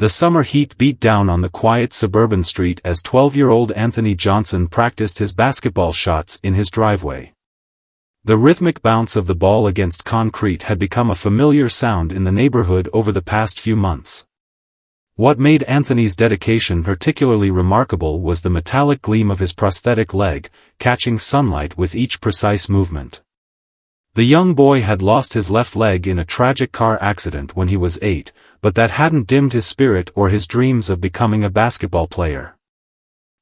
The summer heat beat down on the quiet suburban street as 12-year-old Anthony Johnson practiced his basketball shots in his driveway. The rhythmic bounce of the ball against concrete had become a familiar sound in the neighborhood over the past few months. What made Anthony's dedication particularly remarkable was the metallic gleam of his prosthetic leg, catching sunlight with each precise movement. The young boy had lost his left leg in a tragic car accident when he was 8, but that hadn't dimmed his spirit or his dreams of becoming a basketball player.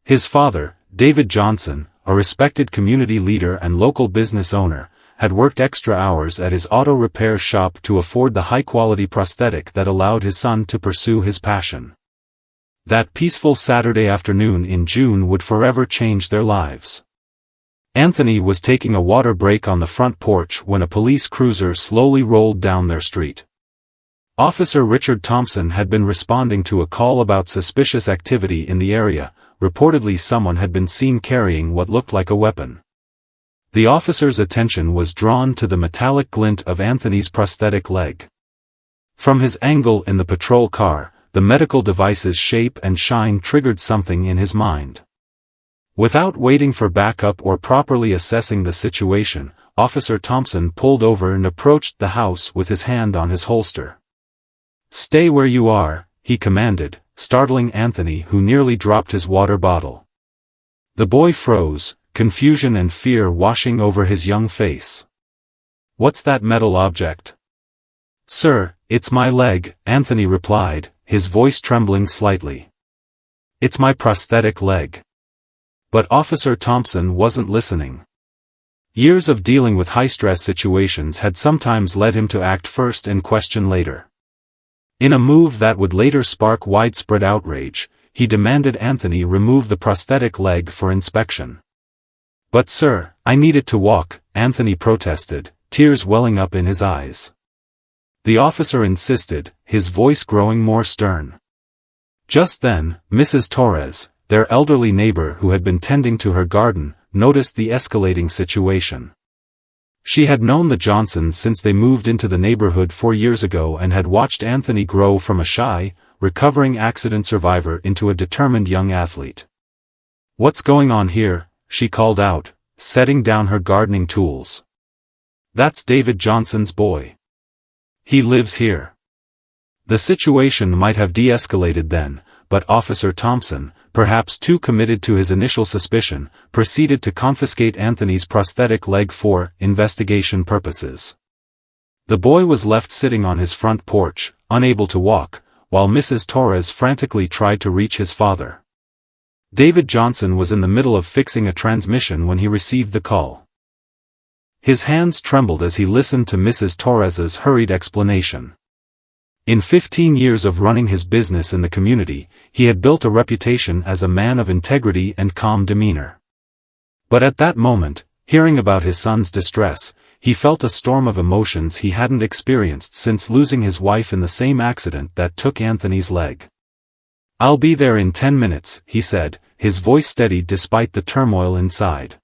His father, David Johnson, a respected community leader and local business owner, had worked extra hours at his auto repair shop to afford the high-quality prosthetic that allowed his son to pursue his passion. That peaceful Saturday afternoon in June would forever change their lives. Anthony was taking a water break on the front porch when a police cruiser slowly rolled down their street. Officer Richard Thompson had been responding to a call about suspicious activity in the area. Reportedly someone had been seen carrying what looked like a weapon. The officer's attention was drawn to the metallic glint of Anthony's prosthetic leg. From his angle in the patrol car, the medical device's shape and shine triggered something in his mind. Without waiting for backup or properly assessing the situation, Officer Thompson pulled over and approached the house with his hand on his holster. "Stay where you are," he commanded, startling Anthony, who nearly dropped his water bottle. The boy froze, confusion and fear washing over his young face. "What's that metal object?" "Sir, it's my leg," Anthony replied, his voice trembling slightly. "It's my prosthetic leg." But Officer Thompson wasn't listening. Years of dealing with high-stress situations had sometimes led him to act first and question later. In a move that would later spark widespread outrage, he demanded Anthony remove the prosthetic leg for inspection. "But sir, I need it to walk," Anthony protested, tears welling up in his eyes. The officer insisted, his voice growing more stern. Just then, Mrs. Torres, their elderly neighbor who had been tending to her garden, noticed the escalating situation. She had known the Johnsons since they moved into the neighborhood 4 years ago and had watched Anthony grow from a shy, recovering accident survivor into a determined young athlete. "What's going on here?" she called out, setting down her gardening tools. "That's David Johnson's boy. He lives here." The situation might have de-escalated then, but Officer Thompson, perhaps too committed to his initial suspicion, proceeded to confiscate Anthony's prosthetic leg for investigation purposes. The boy was left sitting on his front porch, unable to walk, while Mrs. Torres frantically tried to reach his father. David Johnson was in the middle of fixing a transmission when he received the call. His hands trembled as he listened to Mrs. Torres's hurried explanation. In 15 years of running his business in the community, he had built a reputation as a man of integrity and calm demeanor. But at that moment, hearing about his son's distress, he felt a storm of emotions he hadn't experienced since losing his wife in the same accident that took Anthony's leg. "I'll be there in 10 minutes, he said, his voice steady despite the turmoil inside.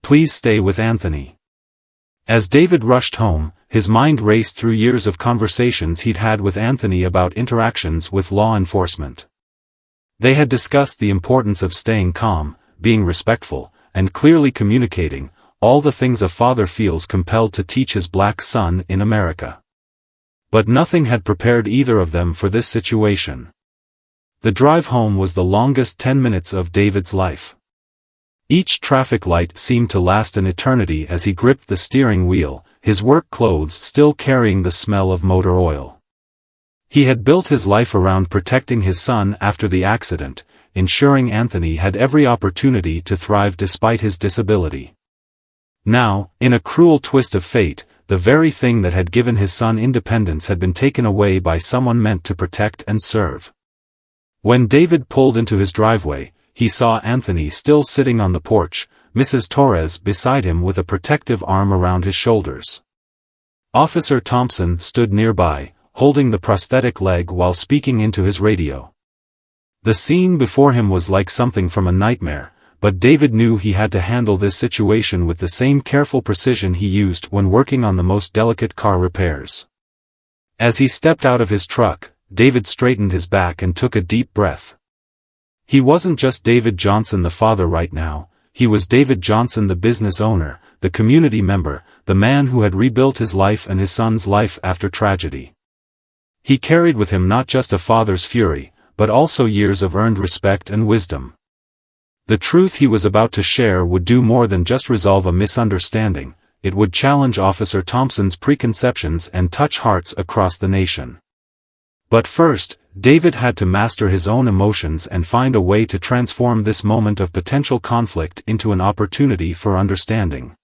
"Please stay with Anthony." As David rushed home, his mind raced through years of conversations he'd had with Anthony about interactions with law enforcement. They had discussed the importance of staying calm, being respectful, and clearly communicating, all the things a father feels compelled to teach his black son in America. But nothing had prepared either of them for this situation. The drive home was the longest 10 minutes of David's life. Each traffic light seemed to last an eternity as he gripped the steering wheel, his work clothes still carrying the smell of motor oil. He had built his life around protecting his son after the accident, ensuring Anthony had every opportunity to thrive despite his disability. Now, in a cruel twist of fate, the very thing that had given his son independence had been taken away by someone meant to protect and serve. When David pulled into his driveway, he saw Anthony still sitting on the porch, Mrs. Torres beside him with a protective arm around his shoulders. Officer Thompson stood nearby, holding the prosthetic leg while speaking into his radio. The scene before him was like something from a nightmare, but David knew he had to handle this situation with the same careful precision he used when working on the most delicate car repairs. As he stepped out of his truck, David straightened his back and took a deep breath. He wasn't just David Johnson the father right now, he was David Johnson the business owner, the community member, the man who had rebuilt his life and his son's life after tragedy. He carried with him not just a father's fury, but also years of earned respect and wisdom. The truth he was about to share would do more than just resolve a misunderstanding, it would challenge Officer Thompson's preconceptions and touch hearts across the nation. But first, David had to master his own emotions and find a way to transform this moment of potential conflict into an opportunity for understanding.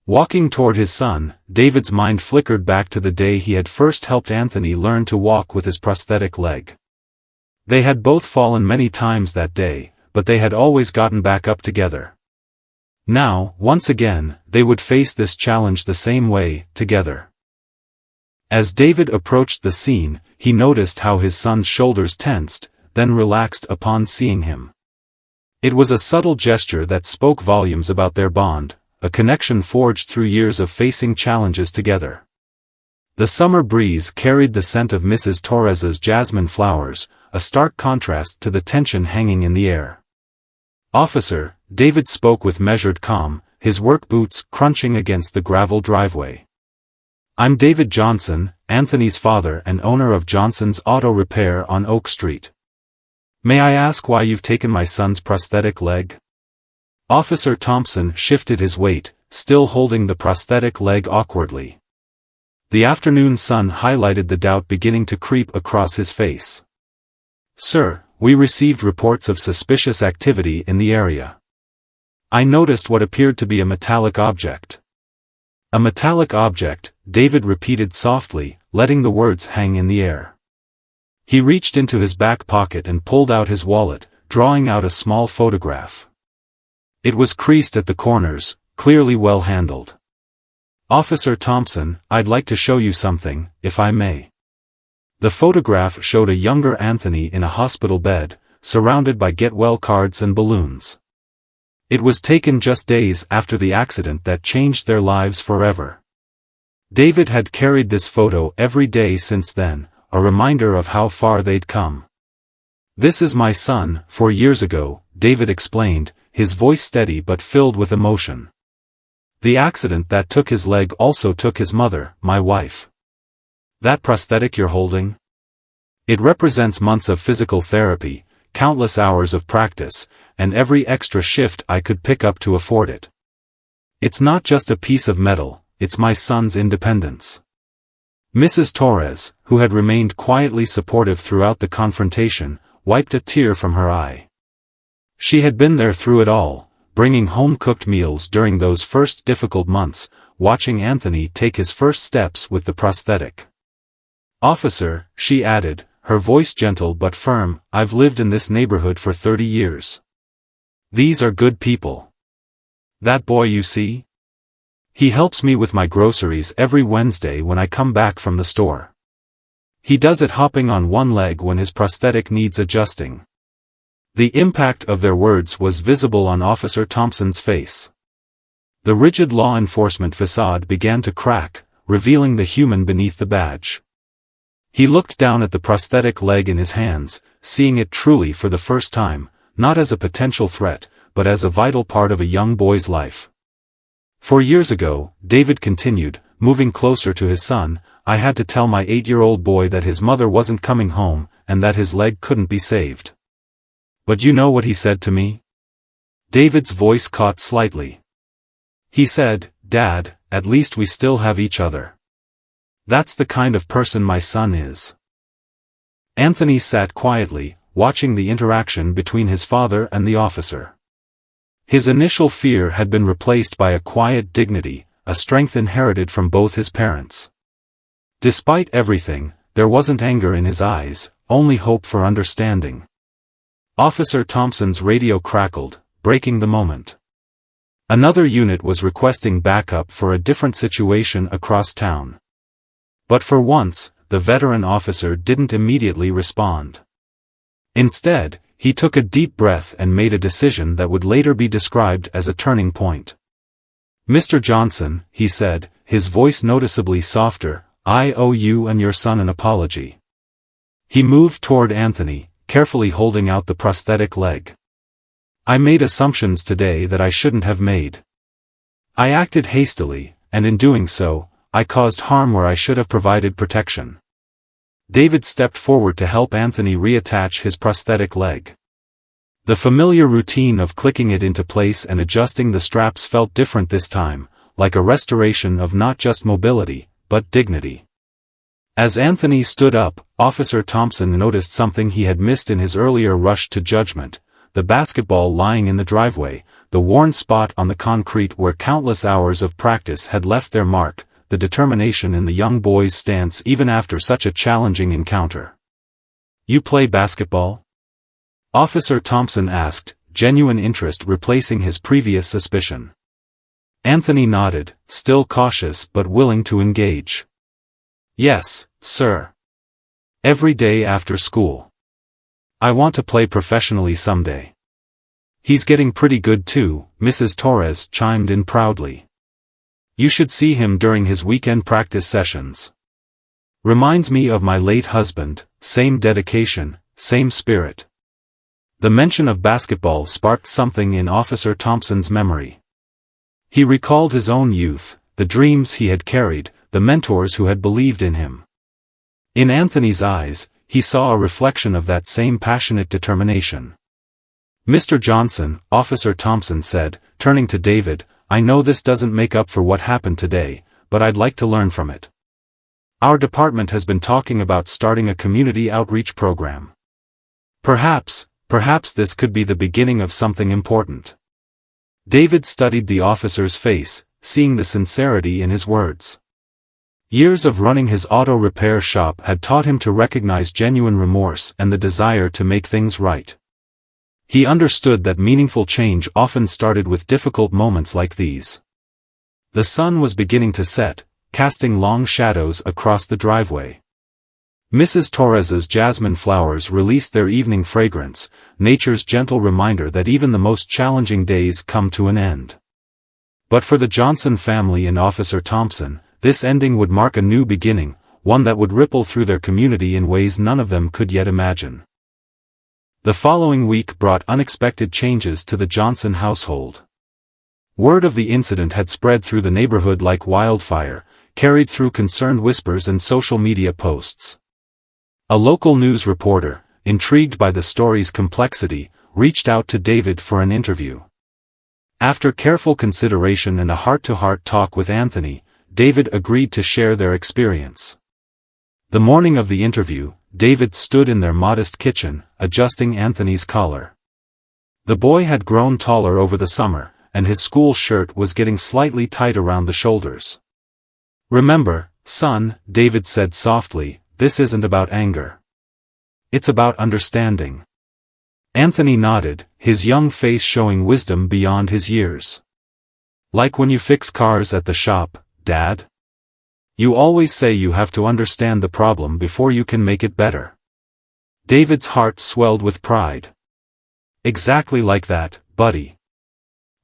Walking toward his son, David's mind flickered back to the day he had first helped Anthony learn to walk with his prosthetic leg. They had both fallen many times that day, but they had always gotten back up together. Now, once again, they would face this challenge the same way, together. As David approached the scene, he noticed how his son's shoulders tensed, then relaxed upon seeing him. It was a subtle gesture that spoke volumes about their bond, a connection forged through years of facing challenges together. The summer breeze carried the scent of Mrs. Torres's jasmine flowers, a stark contrast to the tension hanging in the air. "Officer," David spoke with measured calm, his work boots crunching against the gravel driveway. "I'm David Johnson, Anthony's father and owner of Johnson's Auto Repair on Oak Street. May I ask why you've taken my son's prosthetic leg?" Officer Thompson shifted his weight, still holding the prosthetic leg awkwardly. The afternoon sun highlighted the doubt beginning to creep across his face. "Sir, we received reports of suspicious activity in the area. I noticed what appeared to be a metallic object." "A metallic object," David repeated softly, letting the words hang in the air. He reached into his back pocket and pulled out his wallet, drawing out a small photograph. It was creased at the corners, clearly well handled. "Officer Thompson, I'd like to show you something, if I may." The photograph showed a younger Anthony in a hospital bed, surrounded by get-well cards and balloons. It was taken just days after the accident that changed their lives forever. David had carried this photo every day since then, a reminder of how far they'd come. "This is my son, 4 years ago," David explained, his voice steady but filled with emotion. "The accident that took his leg also took his mother, my wife. That prosthetic you're holding? It represents months of physical therapy, countless hours of practice, and every extra shift I could pick up to afford it. It's not just a piece of metal, it's my son's independence." Mrs. Torres, who had remained quietly supportive throughout the confrontation, wiped a tear from her eye. She had been there through it all, bringing home-cooked meals during those first difficult months, watching Anthony take his first steps with the prosthetic. "Officer," she added, her voice gentle but firm, "I've lived in this neighborhood for 30 years. These are good people. That boy you see? He helps me with my groceries every Wednesday when I come back from the store. He does it hopping on one leg when his prosthetic needs adjusting." The impact of their words was visible on Officer Thompson's face. The rigid law enforcement facade began to crack, revealing the human beneath the badge. He looked down at the prosthetic leg in his hands, seeing it truly for the first time, not as a potential threat, but as a vital part of a young boy's life. 4 years ago, David continued, moving closer to his son, I had to tell my 8-year-old boy that his mother wasn't coming home, and that his leg couldn't be saved. But you know what he said to me? David's voice caught slightly. He said, "Dad, at least we still have each other. That's the kind of person my son is." Anthony sat quietly, watching the interaction between his father and the officer. His initial fear had been replaced by a quiet dignity, a strength inherited from both his parents. Despite everything, there wasn't anger in his eyes, only hope for understanding. Officer Thompson's radio crackled, breaking the moment. Another unit was requesting backup for a different situation across town. But for once, the veteran officer didn't immediately respond. Instead, he took a deep breath and made a decision that would later be described as a turning point. "Mr. Johnson," he said, his voice noticeably softer, "I owe you and your son an apology." He moved toward Anthony, carefully holding out the prosthetic leg. I made assumptions today that I shouldn't have made. I acted hastily, and in doing so, I caused harm where I should have provided protection. David stepped forward to help Anthony reattach his prosthetic leg. The familiar routine of clicking it into place and adjusting the straps felt different this time, like a restoration of not just mobility, but dignity. As Anthony stood up, Officer Thompson noticed something he had missed in his earlier rush to judgment: the basketball lying in the driveway, the worn spot on the concrete where countless hours of practice had left their mark, the determination in the young boy's stance even after such a challenging encounter. "You play basketball?" Officer Thompson asked, genuine interest replacing his previous suspicion. Anthony nodded, still cautious but willing to engage. "Yes, sir. Every day after school. I want to play professionally someday." "He's getting pretty good too," Mrs. Torres chimed in proudly. "You should see him during his weekend practice sessions. Reminds me of my late husband, same dedication, same spirit." The mention of basketball sparked something in Officer Thompson's memory. He recalled his own youth, the dreams he had carried, the mentors who had believed in him. In Anthony's eyes, he saw a reflection of that same passionate determination. "Mr. Johnson," Officer Thompson said, turning to David, "I know this doesn't make up for what happened today, but I'd like to learn from it. Our department has been talking about starting a community outreach program. Perhaps this could be the beginning of something important." David studied the officer's face, seeing the sincerity in his words. Years of running his auto repair shop had taught him to recognize genuine remorse and the desire to make things right. He understood that meaningful change often started with difficult moments like these. The sun was beginning to set, casting long shadows across the driveway. Mrs. Torres's jasmine flowers released their evening fragrance, nature's gentle reminder that even the most challenging days come to an end. But for the Johnson family and Officer Thompson, this ending would mark a new beginning, one that would ripple through their community in ways none of them could yet imagine. The following week brought unexpected changes to the Johnson household. Word of the incident had spread through the neighborhood like wildfire, carried through concerned whispers and social media posts. A local news reporter, intrigued by the story's complexity, reached out to David for an interview. After careful consideration and a heart-to-heart talk with Anthony, David agreed to share their experience. The morning of the interview, David stood in their modest kitchen, adjusting Anthony's collar. The boy had grown taller over the summer, and his school shirt was getting slightly tight around the shoulders. "Remember, son," David said softly, "this isn't about anger. It's about understanding." Anthony nodded, his young face showing wisdom beyond his years. "Like when you fix cars at the shop, Dad? You always say you have to understand the problem before you can make it better." David's heart swelled with pride. "Exactly like that, buddy."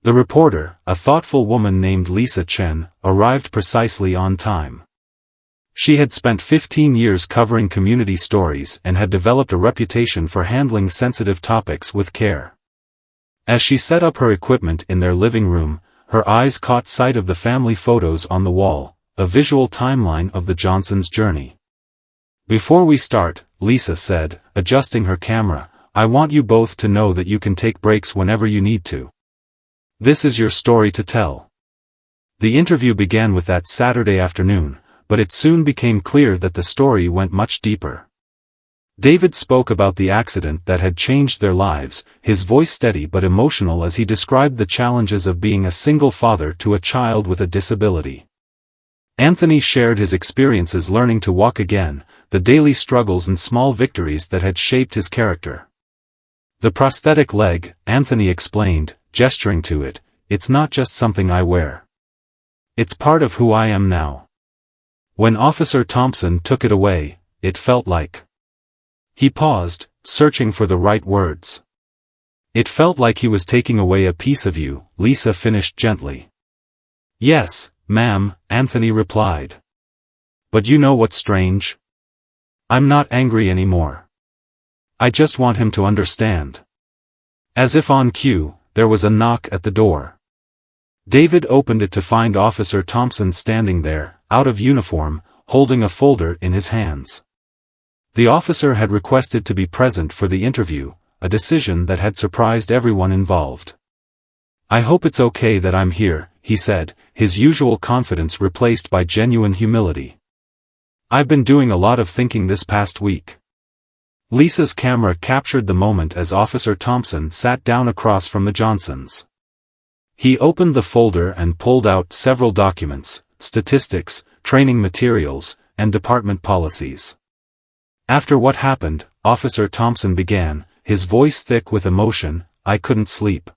The reporter, a thoughtful woman named Lisa Chen, arrived precisely on time. She had spent 15 years covering community stories and had developed a reputation for handling sensitive topics with care. As she set up her equipment in their living room, her eyes caught sight of the family photos on the wall, a visual timeline of the Johnsons' journey. "Before we start," Lisa said, adjusting her camera, "I want you both to know that you can take breaks whenever you need to. This is your story to tell." The interview began with that Saturday afternoon, but it soon became clear that the story went much deeper. David spoke about the accident that had changed their lives, his voice steady but emotional as he described the challenges of being a single father to a child with a disability. Anthony shared his experiences learning to walk again, the daily struggles and small victories that had shaped his character. "The prosthetic leg," Anthony explained, gesturing to it, "it's not just something I wear. It's part of who I am now." When Officer Thompson took it away, it felt like... He paused, searching for the right words. "It felt like he was taking away a piece of you," Lisa finished gently. "Yes, ma'am," Anthony replied. "But you know what's strange? I'm not angry anymore. I just want him to understand. As if on cue, there was a knock at the door. David opened it to find Officer Thompson standing there, out of uniform, holding a folder in his hands. The officer had requested to be present for the interview, a decision that had surprised everyone involved. "I hope it's okay that I'm here," he said, his usual confidence replaced by genuine humility. "I've been doing a lot of thinking this past week." Lisa's camera captured the moment as Officer Thompson sat down across from the Johnsons. He opened the folder and pulled out several documents, statistics, training materials, and department policies. "After what happened," Officer Thompson began, his voice thick with emotion, "I couldn't sleep.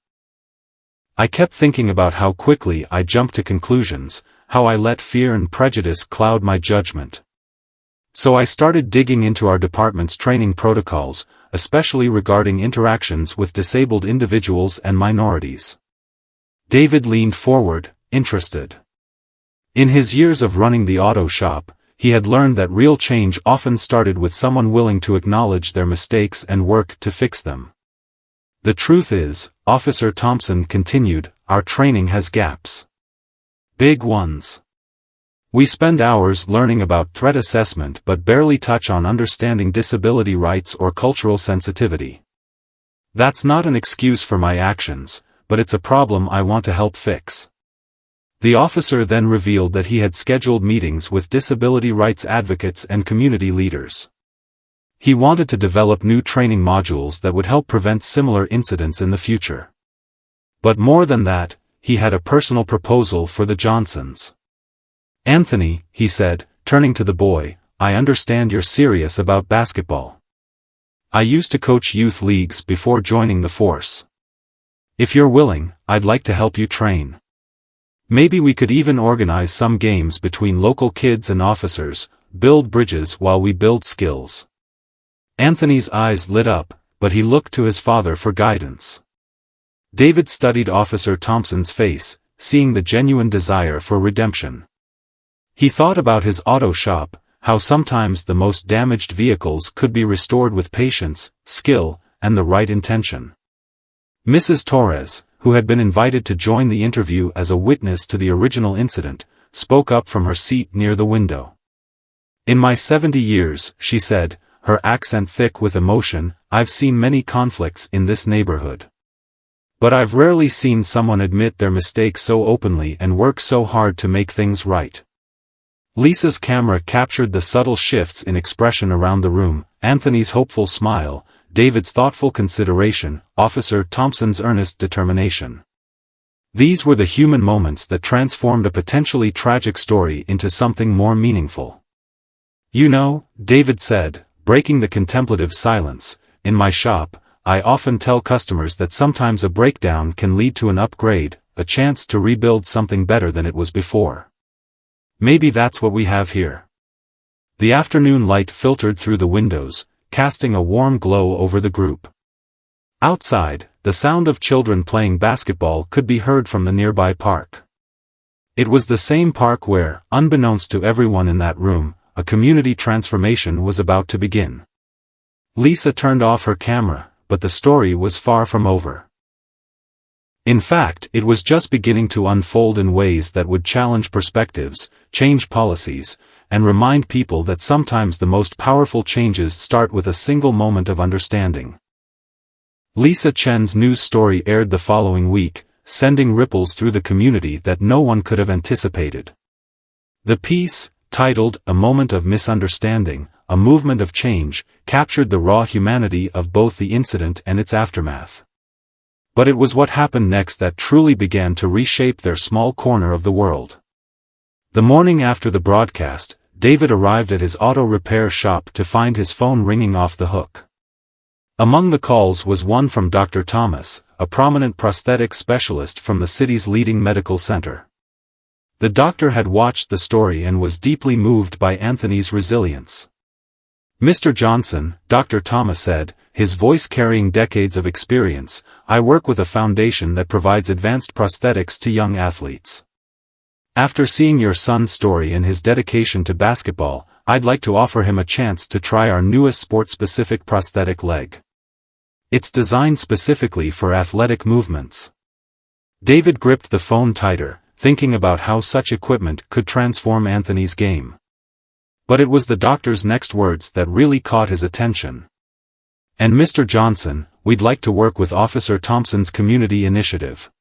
I kept thinking about how quickly I jumped to conclusions, how I let fear and prejudice cloud my judgment. So I started digging into our department's training protocols, especially regarding interactions with disabled individuals and minorities." David leaned forward, interested. In his years of running the auto shop, he had learned that real change often started with someone willing to acknowledge their mistakes and work to fix them. "The truth is," Officer Thompson continued, "our training has gaps. Big ones. We spend hours learning about threat assessment but barely touch on understanding disability rights or cultural sensitivity. That's not an excuse for my actions, but it's a problem I want to help fix." The officer then revealed that he had scheduled meetings with disability rights advocates and community leaders. He wanted to develop new training modules that would help prevent similar incidents in the future. But more than that, he had a personal proposal for the Johnsons. "Anthony," he said, turning to the boy, "I understand you're serious about basketball. I used to coach youth leagues before joining the force. If you're willing, I'd like to help you train. Maybe we could even organize some games between local kids and officers, build bridges while we build skills." Anthony's eyes lit up, but he looked to his father for guidance. David studied Officer Thompson's face, seeing the genuine desire for redemption. He thought about his auto shop, how sometimes the most damaged vehicles could be restored with patience, skill, and the right intention. Mrs. Torres, who had been invited to join the interview as a witness to the original incident, spoke up from her seat near the window. "In my 70 years," she said, her accent thick with emotion, "I've seen many conflicts in this neighborhood. But I've rarely seen someone admit their mistakes so openly and work so hard to make things right." Lisa's camera captured the subtle shifts in expression around the room, Anthony's hopeful smile, David's thoughtful consideration, Officer Thompson's earnest determination. These were the human moments that transformed a potentially tragic story into something more meaningful. "You know," David said, breaking the contemplative silence, "in my shop, I often tell customers that sometimes a breakdown can lead to an upgrade, a chance to rebuild something better than it was before. Maybe that's what we have here." The afternoon light filtered through the windows, casting a warm glow over the group. Outside, the sound of children playing basketball could be heard from the nearby park. It was the same park where, unbeknownst to everyone in that room, a community transformation was about to begin. Lisa turned off her camera, but the story was far from over. In fact, it was just beginning to unfold in ways that would challenge perspectives, change policies, and remind people that sometimes the most powerful changes start with a single moment of understanding. Lisa Chen's news story aired the following week, sending ripples through the community that no one could have anticipated. The piece, titled "A Moment of Misunderstanding, A Movement of Change," captured the raw humanity of both the incident and its aftermath. But it was what happened next that truly began to reshape their small corner of the world. The morning after the broadcast, David arrived at his auto repair shop to find his phone ringing off the hook. Among the calls was one from Dr. Thomas, a prominent prosthetic specialist from the city's leading medical center. The doctor had watched the story and was deeply moved by Anthony's resilience. "Mr. Johnson," Dr. Thomas said, his voice carrying decades of experience, "I work with a foundation that provides advanced prosthetics to young athletes. After seeing your son's story and his dedication to basketball, I'd like to offer him a chance to try our newest sport-specific prosthetic leg. It's designed specifically for athletic movements." David gripped the phone tighter, thinking about how such equipment could transform Anthony's game. But it was the doctor's next words that really caught his attention. "And Mr. Johnson, we'd like to work with Officer Thompson's community initiative.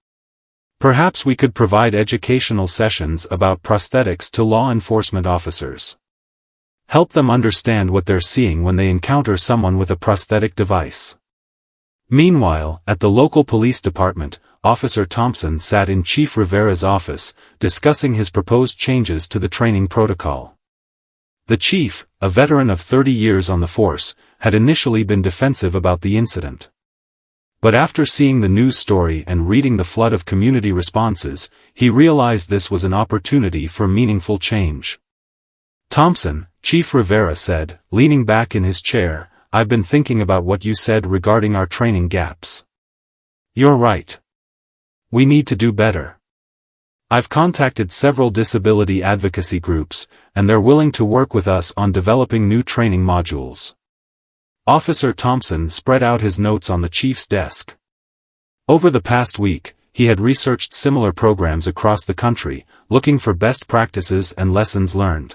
Perhaps we could provide educational sessions about prosthetics to law enforcement officers. Help them understand what they're seeing when they encounter someone with a prosthetic device." Meanwhile, at the local police department, Officer Thompson sat in Chief Rivera's office, discussing his proposed changes to the training protocol. The chief, a veteran of 30 years on the force, had initially been defensive about the incident. But after seeing the news story and reading the flood of community responses, he realized this was an opportunity for meaningful change. "Thompson," Chief Rivera said, leaning back in his chair, "I've been thinking about what you said regarding our training gaps. You're right. We need to do better. I've contacted several disability advocacy groups, and they're willing to work with us on developing new training modules." Officer Thompson spread out his notes on the chief's desk. Over the past week, he had researched similar programs across the country, looking for best practices and lessons learned.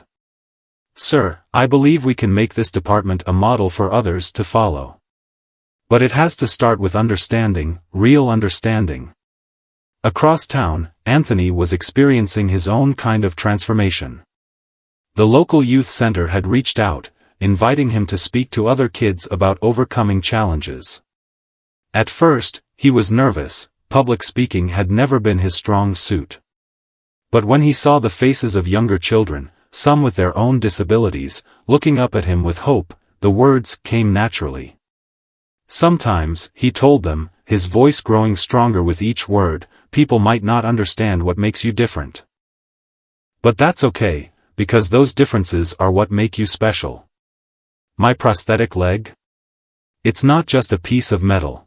"Sir, I believe we can make this department a model for others to follow. But it has to start with understanding, real understanding." Across town, Anthony was experiencing his own kind of transformation. The local youth center had reached out, inviting him to speak to other kids about overcoming challenges. At first, he was nervous. Public speaking had never been his strong suit. But when he saw the faces of younger children, some with their own disabilities, looking up at him with hope, the words came naturally. Sometimes, he told them, his voice growing stronger with each word, "People might not understand what makes you different. But that's okay, because those differences are what make you special. My prosthetic leg? It's not just a piece of metal.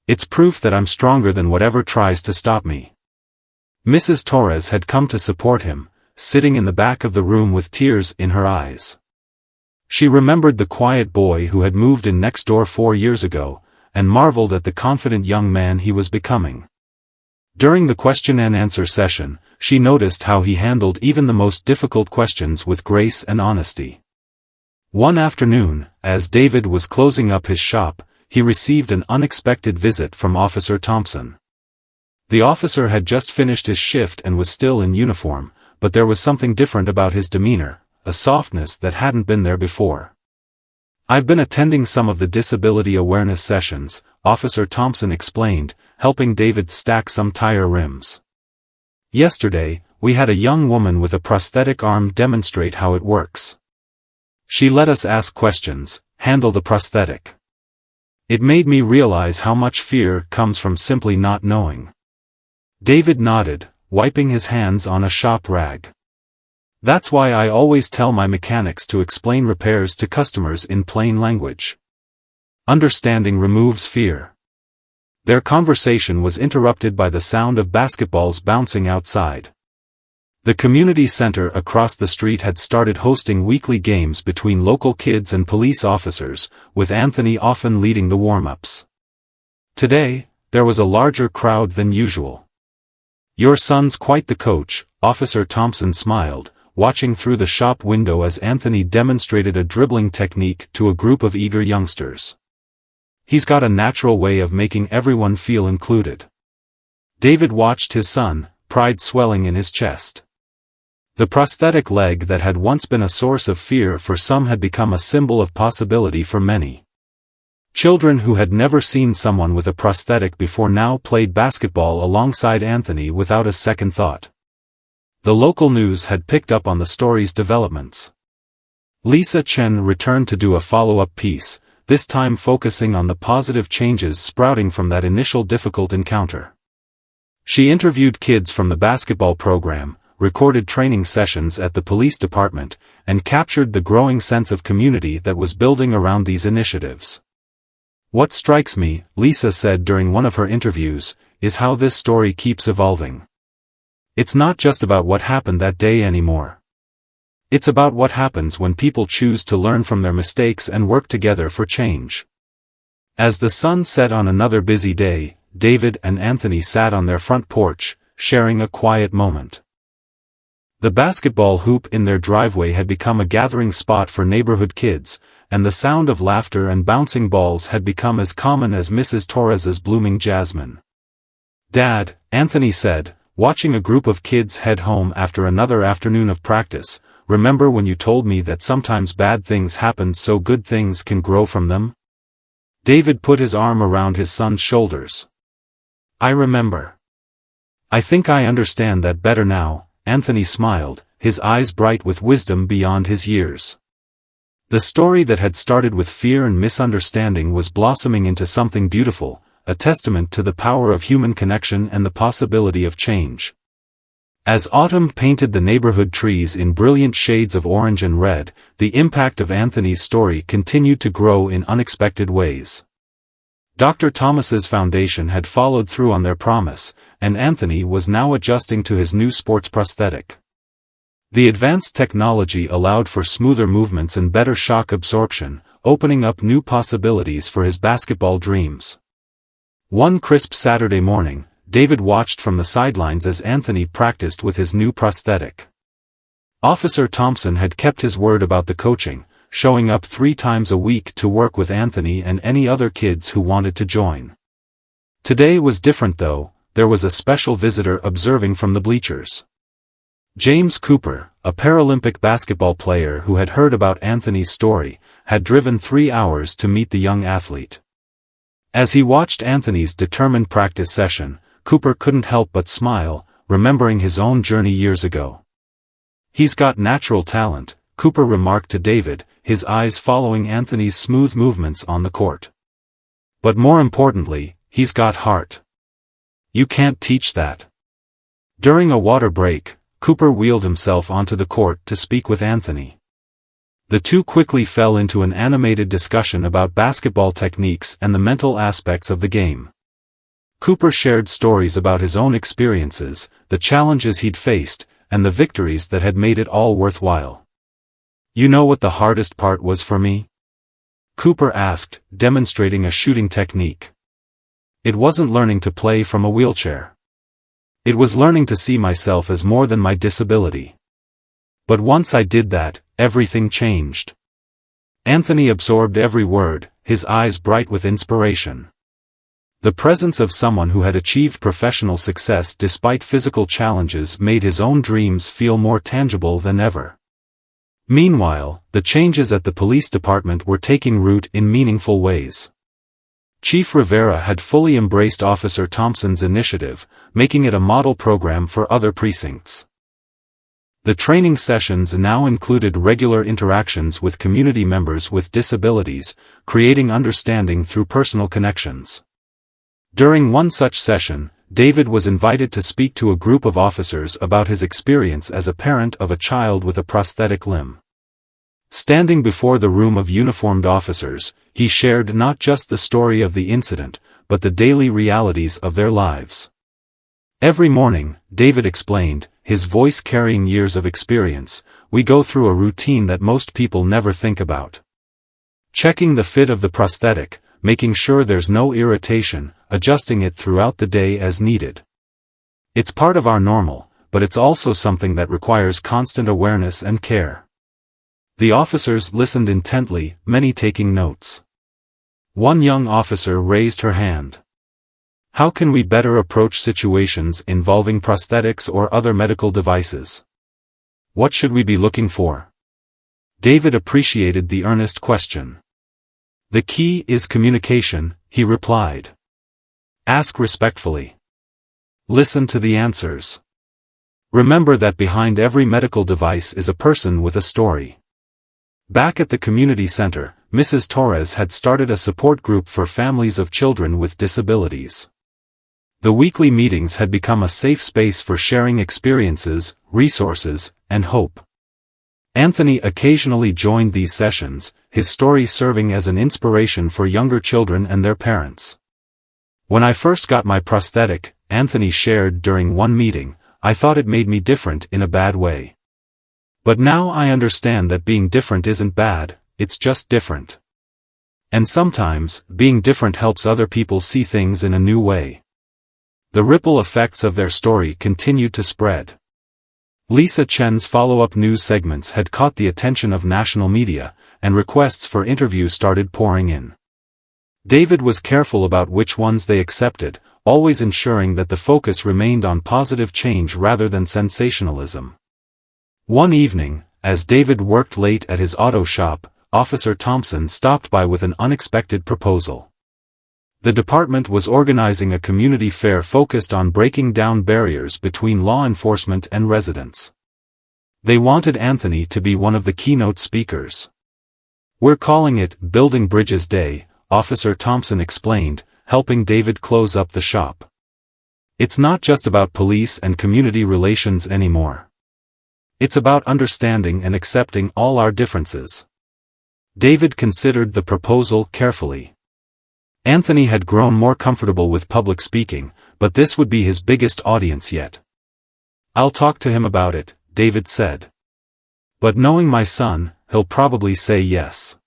It's proof that I'm stronger than whatever tries to stop me." Mrs. Torres had come to support him, sitting in the back of the room with tears in her eyes. She remembered the quiet boy who had moved in next door 4 years ago, and marveled at the confident young man he was becoming. During the question and answer session, she noticed how he handled even the most difficult questions with grace and honesty. One afternoon, as David was closing up his shop, he received an unexpected visit from Officer Thompson. The officer had just finished his shift and was still in uniform, but there was something different about his demeanor, a softness that hadn't been there before. "I've been attending some of the disability awareness sessions," Officer Thompson explained, helping David stack some tire rims. "Yesterday, we had a young woman with a prosthetic arm demonstrate how it works. She let us ask questions, handle the prosthetic. It made me realize how much fear comes from simply not knowing." David nodded, wiping his hands on a shop rag. "That's why I always tell my mechanics to explain repairs to customers in plain language. Understanding removes fear." Their conversation was interrupted by the sound of basketballs bouncing outside. The community center across the street had started hosting weekly games between local kids and police officers, with Anthony often leading the warm-ups. Today, there was a larger crowd than usual. "Your son's quite the coach," Officer Thompson smiled, watching through the shop window as Anthony demonstrated a dribbling technique to a group of eager youngsters. "He's got a natural way of making everyone feel included." David watched his son, pride swelling in his chest. The prosthetic leg that had once been a source of fear for some had become a symbol of possibility for many. Children who had never seen someone with a prosthetic before now played basketball alongside Anthony without a second thought. The local news had picked up on the story's developments. Lisa Chen returned to do a follow-up piece, this time focusing on the positive changes sprouting from that initial difficult encounter. She interviewed kids from the basketball program, recorded training sessions at the police department, and captured the growing sense of community that was building around these initiatives. "What strikes me," Lisa said during one of her interviews, "is how this story keeps evolving. It's not just about what happened that day anymore. It's about what happens when people choose to learn from their mistakes and work together for change. As the sun set on another busy day, David and Anthony sat on their front porch, sharing a quiet moment. The basketball hoop in their driveway had become a gathering spot for neighborhood kids, and the sound of laughter and bouncing balls had become as common as Mrs. Torres's blooming jasmine. "Dad," Anthony said, watching a group of kids head home after another afternoon of practice, "remember when you told me that sometimes bad things happen so good things can grow from them?" David put his arm around his son's shoulders. "I remember. I think I understand that better now," Anthony smiled, his eyes bright with wisdom beyond his years. The story that had started with fear and misunderstanding was blossoming into something beautiful, a testament to the power of human connection and the possibility of change. As autumn painted the neighborhood trees in brilliant shades of orange and red, the impact of Anthony's story continued to grow in unexpected ways. Dr. Thomas's foundation had followed through on their promise, and Anthony was now adjusting to his new sports prosthetic. The advanced technology allowed for smoother movements and better shock absorption, opening up new possibilities for his basketball dreams. One crisp Saturday morning, David watched from the sidelines as Anthony practiced with his new prosthetic. Officer Thompson had kept his word about the coaching, showing up 3 times a week to work with Anthony and any other kids who wanted to join. Today was different though, there was a special visitor observing from the bleachers. James Cooper, a Paralympic basketball player who had heard about Anthony's story, had driven 3 hours to meet the young athlete. As he watched Anthony's determined practice session, Cooper couldn't help but smile, remembering his own journey years ago. "He's got natural talent," Cooper remarked to David, his eyes following Anthony's smooth movements on the court. "But more importantly, he's got heart. You can't teach that." During a water break, Cooper wheeled himself onto the court to speak with Anthony. The two quickly fell into an animated discussion about basketball techniques and the mental aspects of the game. Cooper shared stories about his own experiences, the challenges he'd faced, and the victories that had made it all worthwhile. "You know what the hardest part was for me?" Cooper asked, demonstrating a shooting technique. "It wasn't learning to play from a wheelchair. It was learning to see myself as more than my disability. But once I did that, everything changed." Anthony absorbed every word, his eyes bright with inspiration. The presence of someone who had achieved professional success despite physical challenges made his own dreams feel more tangible than ever. Meanwhile, the changes at the police department were taking root in meaningful ways. Chief Rivera had fully embraced Officer Thompson's initiative, making it a model program for other precincts. The training sessions now included regular interactions with community members with disabilities, creating understanding through personal connections. During one such session, David was invited to speak to a group of officers about his experience as a parent of a child with a prosthetic limb. Standing before the room of uniformed officers, he shared not just the story of the incident, but the daily realities of their lives. "Every morning," David explained, his voice carrying years of experience, "we go through a routine that most people never think about. Checking the fit of the prosthetic, making sure there's no irritation, adjusting it throughout the day as needed. It's part of our normal, but it's also something that requires constant awareness and care." The officers listened intently, many taking notes. One young officer raised her hand. "How can we better approach situations involving prosthetics or other medical devices? What should we be looking for?" David appreciated the earnest question. "The key is communication," he replied. "Ask respectfully. Listen to the answers. Remember that behind every medical device is a person with a story." Back at the community center, Mrs. Torres had started a support group for families of children with disabilities. The weekly meetings had become a safe space for sharing experiences, resources, and hope. Anthony occasionally joined these sessions, his story serving as an inspiration for younger children and their parents. "When I first got my prosthetic," Anthony shared during one meeting, "I thought it made me different in a bad way. But now I understand that being different isn't bad, it's just different. And sometimes, being different helps other people see things in a new way. The ripple effects of their story continued to spread. Lisa Chen's follow-up news segments had caught the attention of national media, and requests for interviews started pouring in. David was careful about which ones they accepted, always ensuring that the focus remained on positive change rather than sensationalism. One evening, as David worked late at his auto shop, Officer Thompson stopped by with an unexpected proposal. The department was organizing a community fair focused on breaking down barriers between law enforcement and residents. They wanted Anthony to be one of the keynote speakers. "We're calling it Building Bridges Day," Officer Thompson explained, helping David close up the shop. "It's not just about police and community relations anymore. It's about understanding and accepting all our differences." David considered the proposal carefully. Anthony had grown more comfortable with public speaking, but this would be his biggest audience yet. "I'll talk to him about it," David said. "But knowing my son, he'll probably say yes.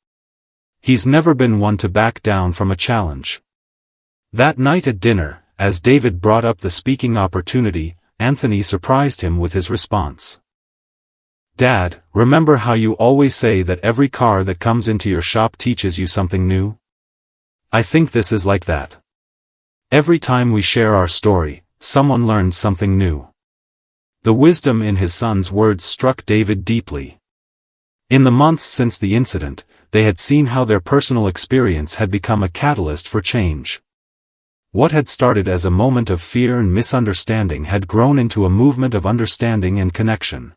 He's never been one to back down from a challenge." That night at dinner, as David brought up the speaking opportunity, Anthony surprised him with his response. "Dad, remember how you always say that every car that comes into your shop teaches you something new? I think this is like that. Every time we share our story, someone learns something new." The wisdom in his son's words struck David deeply. In the months since the incident, they had seen how their personal experience had become a catalyst for change. What had started as a moment of fear and misunderstanding had grown into a movement of understanding and connection.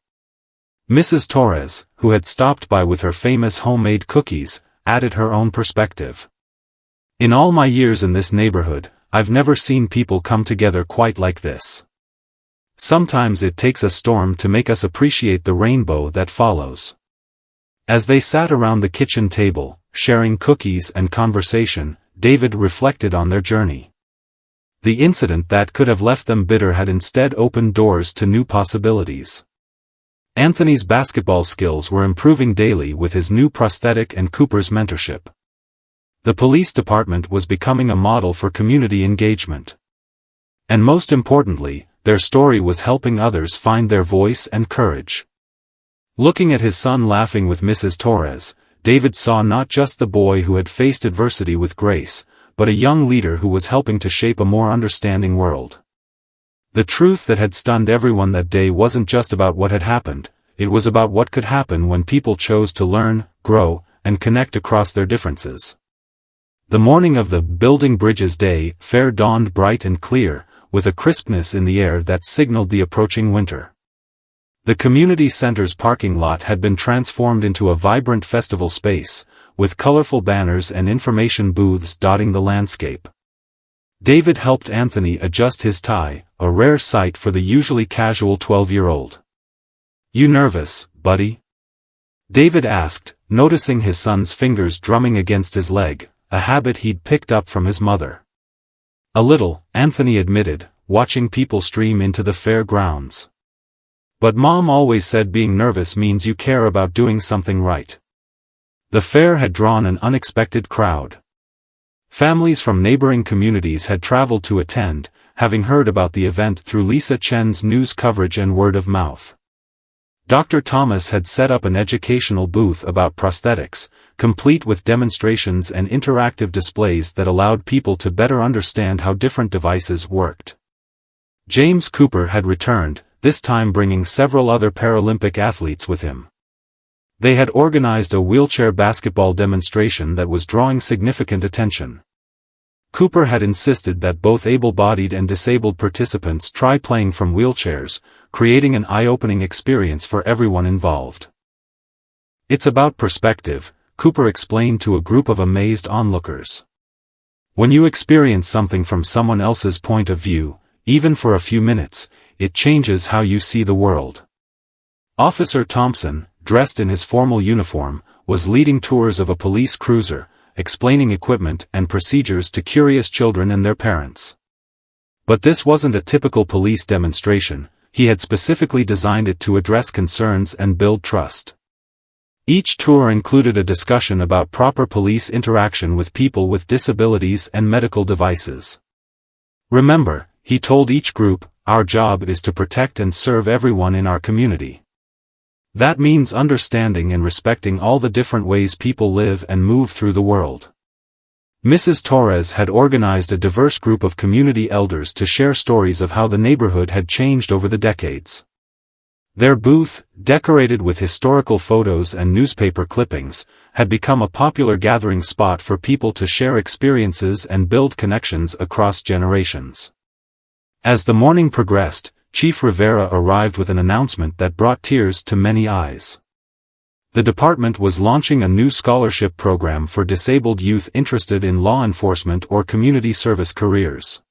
Mrs. Torres, who had stopped by with her famous homemade cookies, added her own perspective. "In all my years in this neighborhood, I've never seen people come together quite like this. Sometimes it takes a storm to make us appreciate the rainbow that follows." As they sat around the kitchen table, sharing cookies and conversation, David reflected on their journey. The incident that could have left them bitter had instead opened doors to new possibilities. Anthony's basketball skills were improving daily with his new prosthetic and Cooper's mentorship. The police department was becoming a model for community engagement. And most importantly, their story was helping others find their voice and courage. Looking at his son laughing with Mrs. Torres, David saw not just the boy who had faced adversity with grace, but a young leader who was helping to shape a more understanding world. The truth that had stunned everyone that day wasn't just about what had happened, it was about what could happen when people chose to learn, grow, and connect across their differences. The morning of the Building Bridges Day fair dawned bright and clear, with a crispness in the air that signaled the approaching winter. The community center's parking lot had been transformed into a vibrant festival space, with colorful banners and information booths dotting the landscape. David helped Anthony adjust his tie, a rare sight for the usually casual 12-year-old. "You nervous, buddy?" David asked, noticing his son's fingers drumming against his leg, a habit he'd picked up from his mother. "A little," Anthony admitted, watching people stream into the fair grounds. "But Mom always said being nervous means you care about doing something right." The fair had drawn an unexpected crowd. Families from neighboring communities had traveled to attend, having heard about the event through Lisa Chen's news coverage and word of mouth. Dr. Thomas had set up an educational booth about prosthetics, complete with demonstrations and interactive displays that allowed people to better understand how different devices worked. James Cooper had returned, this time bringing several other Paralympic athletes with him. They had organized a wheelchair basketball demonstration that was drawing significant attention. Cooper had insisted that both able-bodied and disabled participants try playing from wheelchairs, creating an eye-opening experience for everyone involved. "It's about perspective," Cooper explained to a group of amazed onlookers. "When you experience something from someone else's point of view, even for a few minutes, it changes how you see the world." Officer Thompson, dressed in his formal uniform, was leading tours of a police cruiser, explaining equipment and procedures to curious children and their parents. But this wasn't a typical police demonstration. he had specifically designed it to address concerns and build trust. Each tour included a discussion about proper police interaction with people with disabilities and medical devices. Remember, he told each group, our job is to protect and serve everyone in our community. That means understanding and respecting all the different ways people live and move through the world. Mrs. Torres had organized a diverse group of community elders to share stories of how the neighborhood had changed over the decades. Their booth, decorated with historical photos and newspaper clippings, had become a popular gathering spot for people to share experiences and build connections across generations. As the morning progressed, Chief Rivera arrived with an announcement that brought tears to many eyes. The department was launching a new scholarship program for disabled youth interested in law enforcement or community service careers.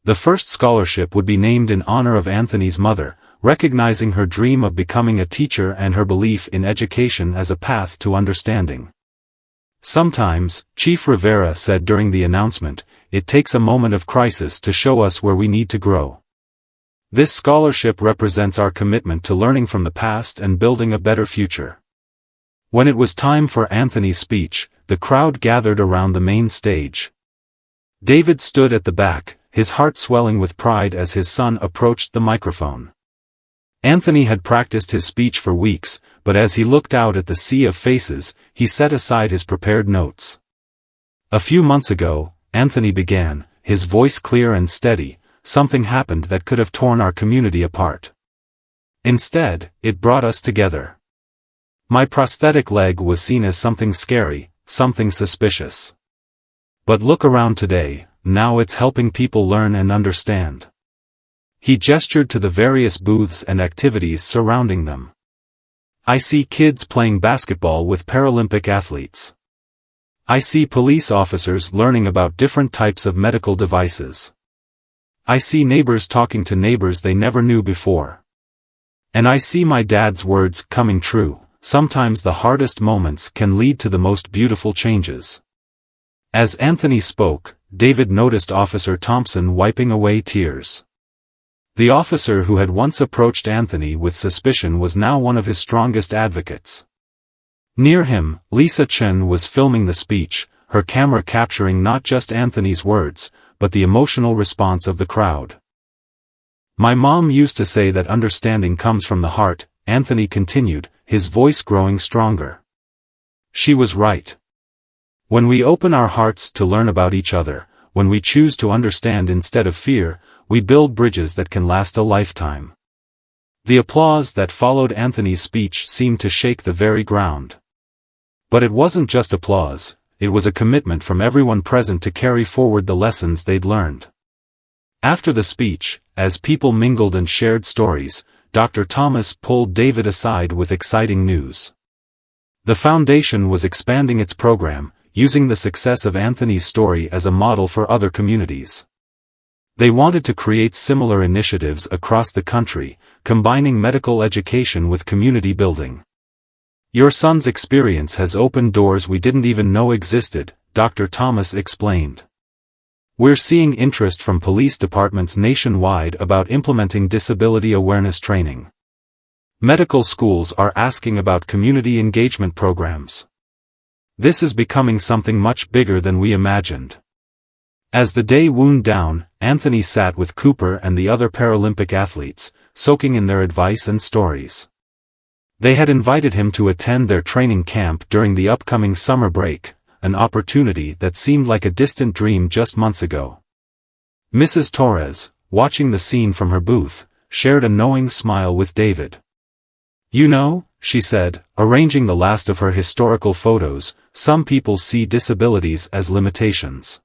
The first scholarship would be named in honor of Anthony's mother, recognizing her dream of becoming a teacher and her belief in education as a path to understanding. Sometimes, Chief Rivera said during the announcement, it takes a moment of crisis to show us where we need to grow. This scholarship represents our commitment to learning from the past and building a better future. When it was time for Anthony's speech, the crowd gathered around the main stage. David stood at the back, his heart swelling with pride as his son approached the microphone. Anthony had practiced his speech for weeks, but as he looked out at the sea of faces, he set aside his prepared notes. A few months ago, Anthony began, his voice clear and steady. Something happened that could have torn our community apart. Instead, it brought us together. My prosthetic leg was seen as something scary, something suspicious. But look around today, now it's helping people learn and understand. He gestured to the various booths and activities surrounding them. I see kids playing basketball with Paralympic athletes. I see police officers learning about different types of medical devices. I see neighbors talking to neighbors they never knew before. And I see my dad's words coming true. Sometimes the hardest moments can lead to the most beautiful changes. As Anthony spoke, David noticed Officer Thompson wiping away tears. The officer who had once approached Anthony with suspicion was now one of his strongest advocates. Near him, Lisa Chen was filming the speech, her camera capturing not just Anthony's words, but the emotional response of the crowd. My mom used to say that understanding comes from the heart, Anthony continued, his voice growing stronger. She was right. When we open our hearts to learn about each other, when we choose to understand instead of fear, we build bridges that can last a lifetime. The applause that followed Anthony's speech seemed to shake the very ground. But it wasn't just applause, it was a commitment from everyone present to carry forward the lessons they'd learned. After the speech, as people mingled and shared stories, Dr. Thomas pulled David aside with exciting news. The foundation was expanding its program, using the success of Anthony's story as a model for other communities. They wanted to create similar initiatives across the country, combining medical education with community building. Your son's experience has opened doors we didn't even know existed, Dr. Thomas explained. We're seeing interest from police departments nationwide about implementing disability awareness training. Medical schools are asking about community engagement programs. This is becoming something much bigger than we imagined. As the day wound down, Anthony sat with Cooper and the other Paralympic athletes, soaking in their advice and stories. They had invited him to attend their training camp during the upcoming summer break, an opportunity that seemed like a distant dream just months ago. Mrs. Torres, watching the scene from her booth, shared a knowing smile with David. You know, she said, arranging the last of her historical photos, some people see disabilities as limitations.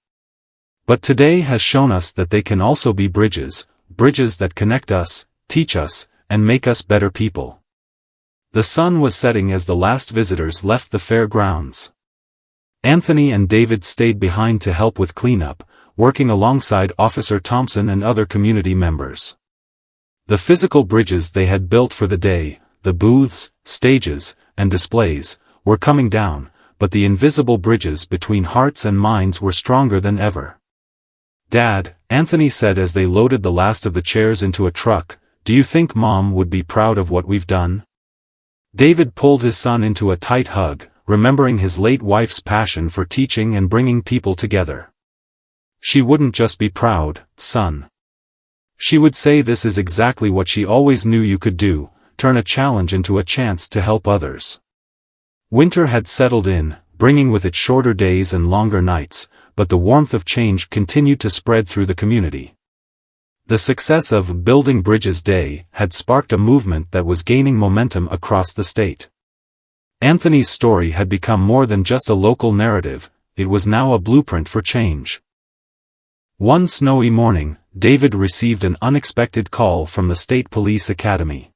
But today has shown us that they can also be bridges that connect us, teach us, and make us better people. The sun was setting as the last visitors left the fair grounds. Anthony and David stayed behind to help with cleanup, working alongside Officer Thompson and other community members. The physical bridges they had built for the day, the booths, stages, and displays, were coming down, but the invisible bridges between hearts and minds were stronger than ever. Dad, Anthony said as they loaded the last of the chairs into a truck, do you think Mom would be proud of what we've done?" David pulled his son into a tight hug, remembering his late wife's passion for teaching and bringing people together. "She wouldn't just be proud, son. She would say this is exactly what she always knew you could do, turn a challenge into a chance to help others." Winter had settled in, bringing with it shorter days and longer nights, but the warmth of change continued to spread through the community. The success of Building Bridges Day had sparked a movement that was gaining momentum across the state. Anthony's story had become more than just a local narrative, it was now a blueprint for change. One snowy morning, David received an unexpected call from the State Police Academy.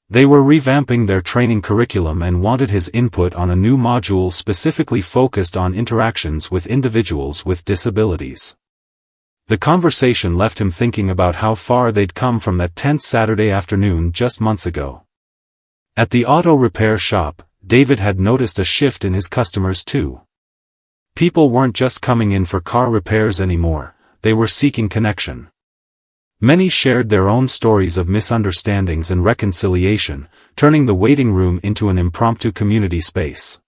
They were revamping their training curriculum and wanted his input on a new module specifically focused on interactions with individuals with disabilities. The conversation left him thinking about how far they'd come from that tense Saturday afternoon just months ago. At the auto repair shop, David had noticed a shift in his customers too. People weren't just coming in for car repairs anymore, they were seeking connection. Many shared their own stories of misunderstandings and reconciliation, turning the waiting room into an impromptu community space.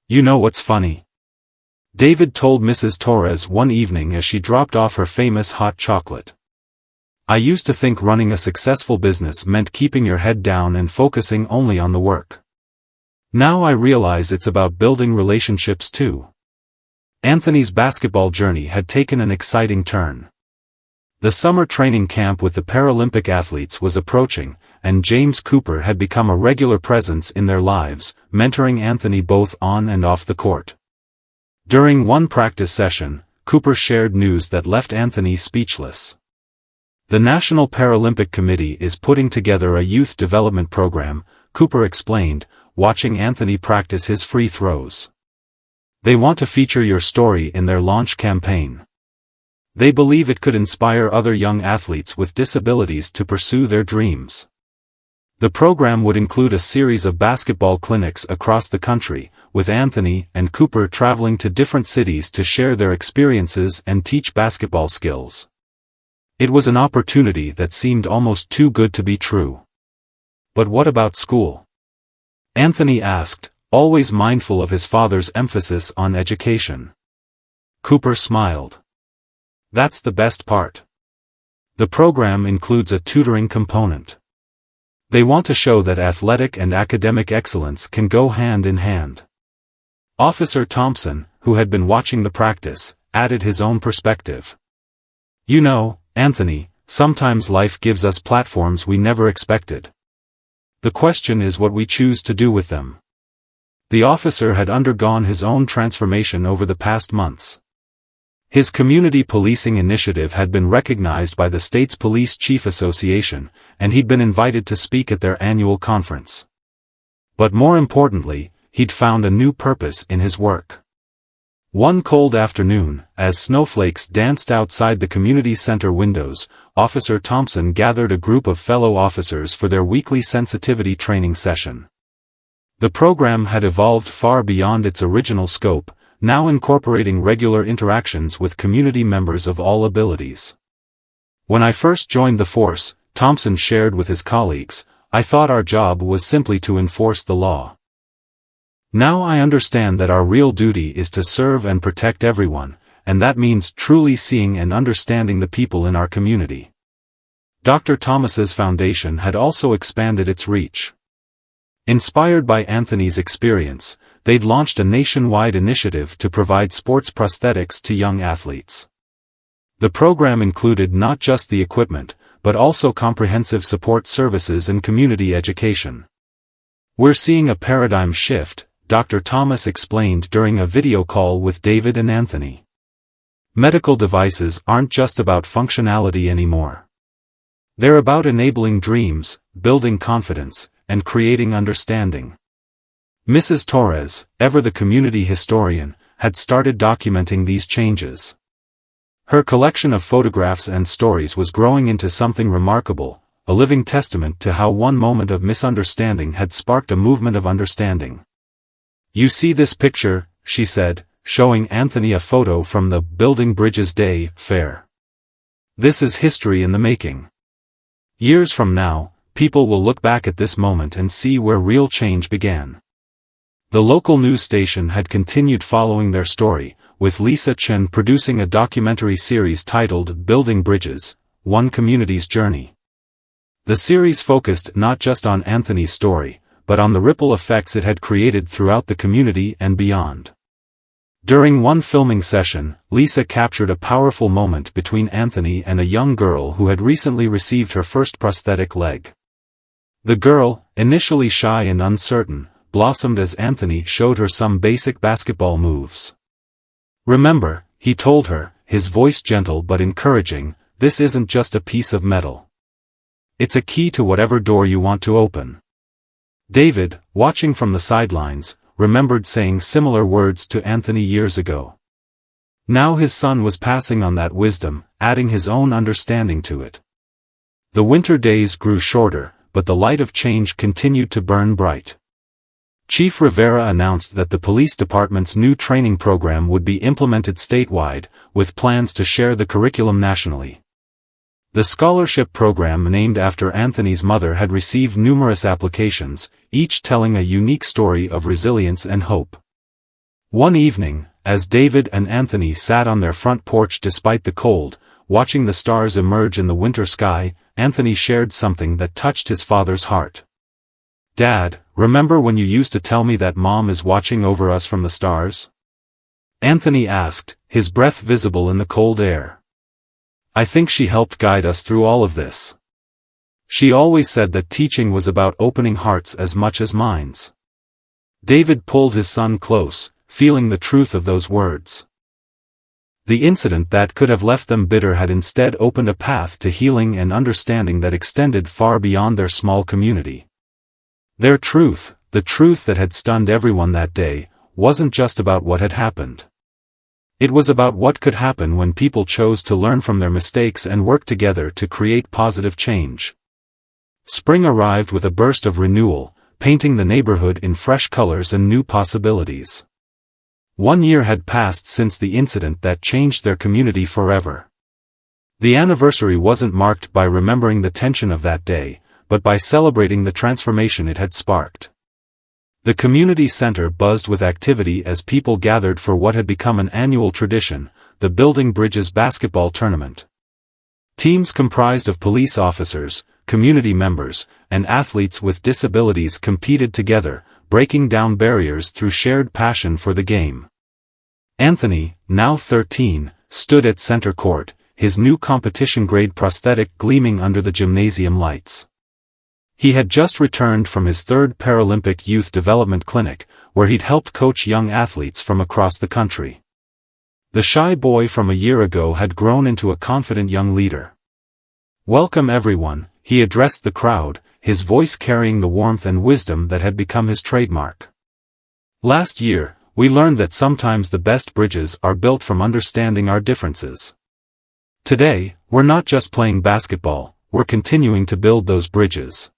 "You know what's funny?" David told Mrs. Torres one evening as she dropped off her famous hot chocolate. "I used to think running a successful business meant keeping your head down and focusing only on the work. Now I realize it's about building relationships too." Anthony's basketball journey had taken an exciting turn. The summer training camp with the Paralympic athletes was approaching, and James Cooper had become a regular presence in their lives, mentoring Anthony both on and off the court. During one practice session, Cooper shared news that left Anthony speechless. "The National Paralympic Committee is putting together a youth development program," Cooper explained, watching Anthony practice his free throws. "They want to feature your story in their launch campaign. They believe it could inspire other young athletes with disabilities to pursue their dreams." The program would include a series of basketball clinics across the country, with Anthony and Cooper traveling to different cities to share their experiences and teach basketball skills. It was an opportunity that seemed almost too good to be true. "But what about school?" Anthony asked, always mindful of his father's emphasis on education. Cooper smiled. "That's the best part. The program includes a tutoring component. They want to show that athletic and academic excellence can go hand in hand." Officer Thompson, who had been watching the practice, added his own perspective. "You know, Anthony, sometimes life gives us platforms we never expected. The question is what we choose to do with them." The officer had undergone his own transformation over the past months. His community policing initiative had been recognized by the state's Police Chief Association, and he'd been invited to speak at their annual conference. But more importantly, he'd found a new purpose in his work. One cold afternoon, as snowflakes danced outside the community center windows, Officer Thompson gathered a group of fellow officers for their weekly sensitivity training session. The program had evolved far beyond its original scope, now incorporating regular interactions with community members of all abilities. "When I first joined the force," Thompson shared with his colleagues, "I thought our job was simply to enforce the law. Now I understand that our real duty is to serve and protect everyone, and that means truly seeing and understanding the people in our community." Dr. Thomas's foundation had also expanded its reach. Inspired by Anthony's experience, they'd launched a nationwide initiative to provide sports prosthetics to young athletes. The program included not just the equipment, but also comprehensive support services and community education. "We're seeing a paradigm shift," Dr. Thomas explained during a video call with David and Anthony. "Medical devices aren't just about functionality anymore. They're about enabling dreams, building confidence, and creating understanding." Mrs. Torres, ever the community historian, had started documenting these changes. Her collection of photographs and stories was growing into something remarkable, a living testament to how one moment of misunderstanding had sparked a movement of understanding. "You see this picture," she said, showing Anthony a photo from the Building Bridges Day fair. "This is history in the making. Years from now, people will look back at this moment and see where real change began. The local news station had continued following their story, with Lisa Chen producing a documentary series titled Building Bridges, One Community's Journey. The series focused not just on Anthony's story, but on the ripple effects it had created throughout the community and beyond. During one filming session, Lisa captured a powerful moment between Anthony and a young girl who had recently received her first prosthetic leg. The girl, initially shy and uncertain, blossomed as Anthony showed her some basic basketball moves. "Remember," he told her, his voice gentle but encouraging, "this isn't just a piece of metal. It's a key to whatever door you want to open." David, watching from the sidelines, remembered saying similar words to Anthony years ago. Now his son was passing on that wisdom, adding his own understanding to it. The winter days grew shorter, but the light of change continued to burn bright. Chief Rivera announced that the police department's new training program would be implemented statewide, with plans to share the curriculum nationally. The scholarship program named after Anthony's mother had received numerous applications, each telling a unique story of resilience and hope. One evening, as David and Anthony sat on their front porch despite the cold, watching the stars emerge in the winter sky, Anthony shared something that touched his father's heart. "Dad, remember when you used to tell me that Mom is watching over us from the stars?" Anthony asked, his breath visible in the cold air. "I think she helped guide us through all of this. She always said that teaching was about opening hearts as much as minds." David pulled his son close, feeling the truth of those words. The incident that could have left them bitter had instead opened a path to healing and understanding that extended far beyond their small community. Their truth, the truth that had stunned everyone that day, wasn't just about what had happened. It was about what could happen when people chose to learn from their mistakes and work together to create positive change. Spring arrived with a burst of renewal, painting the neighborhood in fresh colors and new possibilities. 1 year had passed since the incident that changed their community forever. The anniversary wasn't marked by remembering the tension of that day, but by celebrating the transformation it had sparked. The community center buzzed with activity as people gathered for what had become an annual tradition, the Building Bridges basketball tournament. Teams comprised of police officers, community members, and athletes with disabilities competed together, breaking down barriers through shared passion for the game. Anthony, now 13, stood at center court, his new competition-grade prosthetic gleaming under the gymnasium lights. He had just returned from his third Paralympic Youth Development Clinic, where he'd helped coach young athletes from across the country. The shy boy from a year ago had grown into a confident young leader. "Welcome everyone," he addressed the crowd, his voice carrying the warmth and wisdom that had become his trademark. "Last year, we learned that sometimes the best bridges are built from understanding our differences. Today, we're not just playing basketball, we're continuing to build those bridges."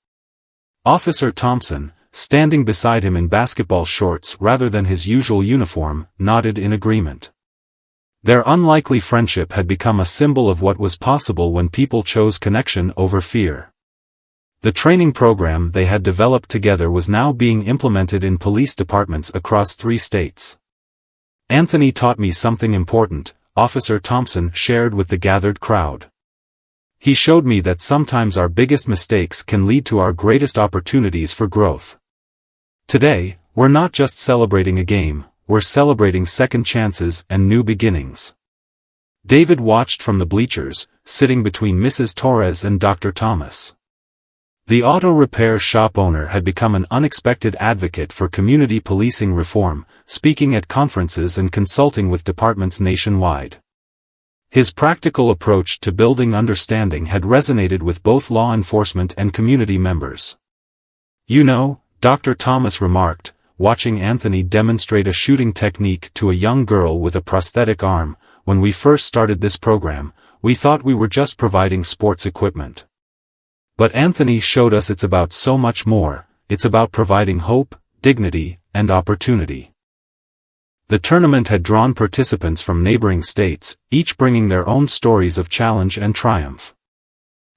Officer Thompson, standing beside him in basketball shorts rather than his usual uniform, nodded in agreement. Their unlikely friendship had become a symbol of what was possible when people chose connection over fear. The training program they had developed together was now being implemented in police departments across 3 states. "Anthony taught me something important," Officer Thompson shared with the gathered crowd. "He showed me that sometimes our biggest mistakes can lead to our greatest opportunities for growth. Today, we're not just celebrating a game, we're celebrating second chances and new beginnings." David watched from the bleachers, sitting between Mrs. Torres and Dr. Thomas. The auto repair shop owner had become an unexpected advocate for community policing reform, speaking at conferences and consulting with departments nationwide. His practical approach to building understanding had resonated with both law enforcement and community members. "You know," Dr. Thomas remarked, watching Anthony demonstrate a shooting technique to a young girl with a prosthetic arm, "when we first started this program, we thought we were just providing sports equipment. But Anthony showed us it's about so much more, it's about providing hope, dignity, and opportunity." The tournament had drawn participants from neighboring states, each bringing their own stories of challenge and triumph.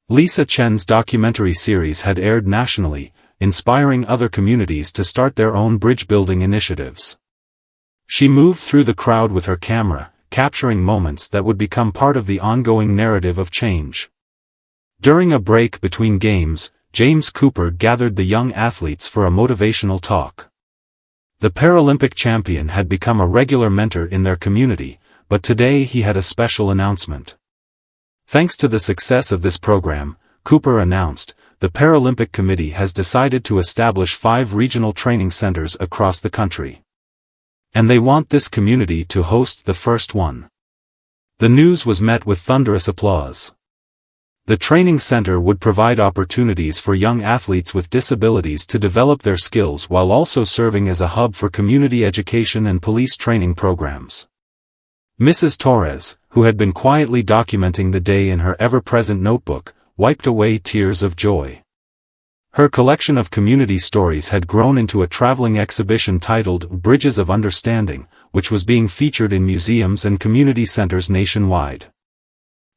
Lisa Chen's documentary series had aired nationally, inspiring other communities to start their own bridge-building initiatives. She moved through the crowd with her camera, capturing moments that would become part of the ongoing narrative of change. During a break between games, James Cooper gathered the young athletes for a motivational talk. The Paralympic champion had become a regular mentor in their community, but today he had a special announcement. Thanks to the success of this program, Cooper announced, the Paralympic Committee has decided to establish 5 regional training centers across the country. And they want this community to host the first one. The news was met with thunderous applause. The training center would provide opportunities for young athletes with disabilities to develop their skills while also serving as a hub for community education and police training programs. Mrs. Torres, who had been quietly documenting the day in her ever-present notebook, wiped away tears of joy. Her collection of community stories had grown into a traveling exhibition titled Bridges of Understanding, which was being featured in museums and community centers nationwide.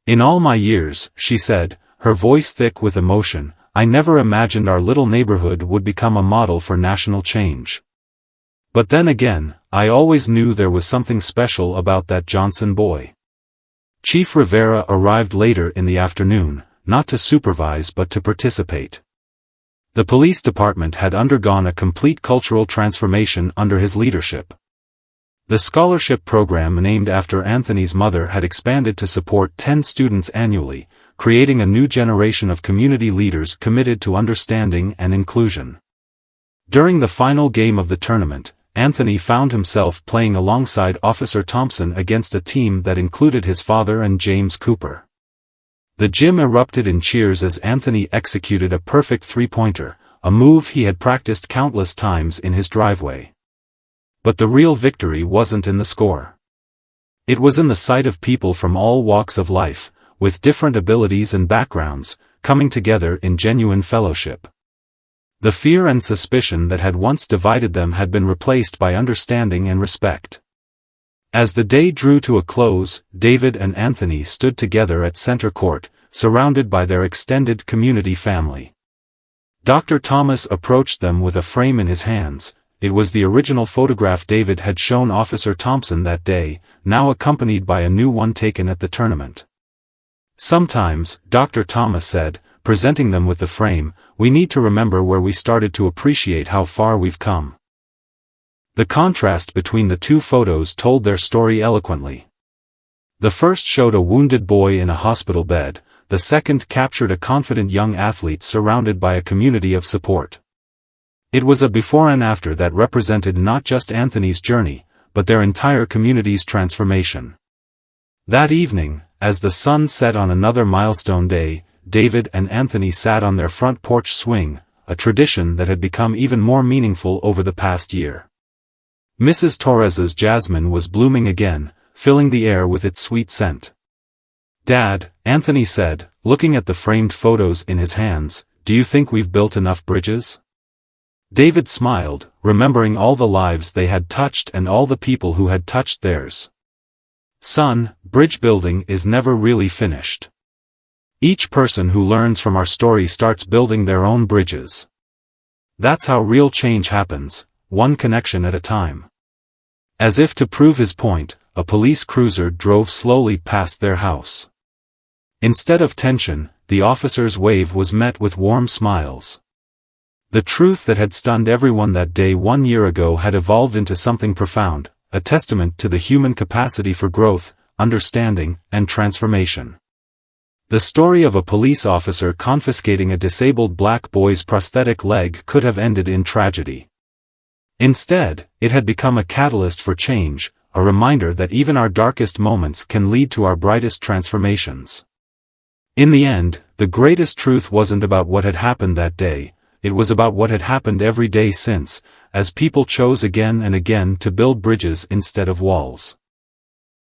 In all my years, she said, her voice thick with emotion, I never imagined our little neighborhood would become a model for national change. But then again, I always knew there was something special about that Johnson boy. Chief Rivera arrived later in the afternoon, not to supervise but to participate. The police department had undergone a complete cultural transformation under his leadership. The scholarship program named after Anthony's mother had expanded to support 10 students annually, creating a new generation of community leaders committed to understanding and inclusion. During the final game of the tournament, Anthony found himself playing alongside Officer Thompson against a team that included his father and James Cooper. The gym erupted in cheers as Anthony executed a perfect three-pointer, a move he had practiced countless times in his driveway. But the real victory wasn't in the score. It was in the sight of people from all walks of life, with different abilities and backgrounds, coming together in genuine fellowship. The fear and suspicion that had once divided them had been replaced by understanding and respect. As the day drew to a close, David and Anthony stood together at center court, surrounded by their extended community family. Dr. Thomas approached them with a frame in his hands. It was the original photograph David had shown Officer Thompson that day, now accompanied by a new one taken at the tournament. Sometimes, Dr. Thomas said, presenting them with the frame, we need to remember where we started to appreciate how far we've come. The contrast between the two photos told their story eloquently. The first showed a wounded boy in a hospital bed, the second captured a confident young athlete surrounded by a community of support. It was a before and after that represented not just Anthony's journey, but their entire community's transformation. That evening, as the sun set on another milestone day, David and Anthony sat on their front porch swing, a tradition that had become even more meaningful over the past year. Mrs. Torres's jasmine was blooming again, filling the air with its sweet scent. Dad, Anthony said, looking at the framed photos in his hands, do you think we've built enough bridges? David smiled, remembering all the lives they had touched and all the people who had touched theirs. Son, bridge building is never really finished. Each person who learns from our story starts building their own bridges. That's how real change happens, one connection at a time. As if to prove his point, a police cruiser drove slowly past their house. Instead of tension, the officer's wave was met with warm smiles. The truth that had stunned everyone that day 1 year ago had evolved into something profound, a testament to the human capacity for growth, understanding, and transformation. The story of a police officer confiscating a disabled black boy's prosthetic leg could have ended in tragedy. Instead, it had become a catalyst for change, a reminder that even our darkest moments can lead to our brightest transformations. In the end, the greatest truth wasn't about what had happened that day, it was about what had happened every day since, as people chose again and again to build bridges instead of walls.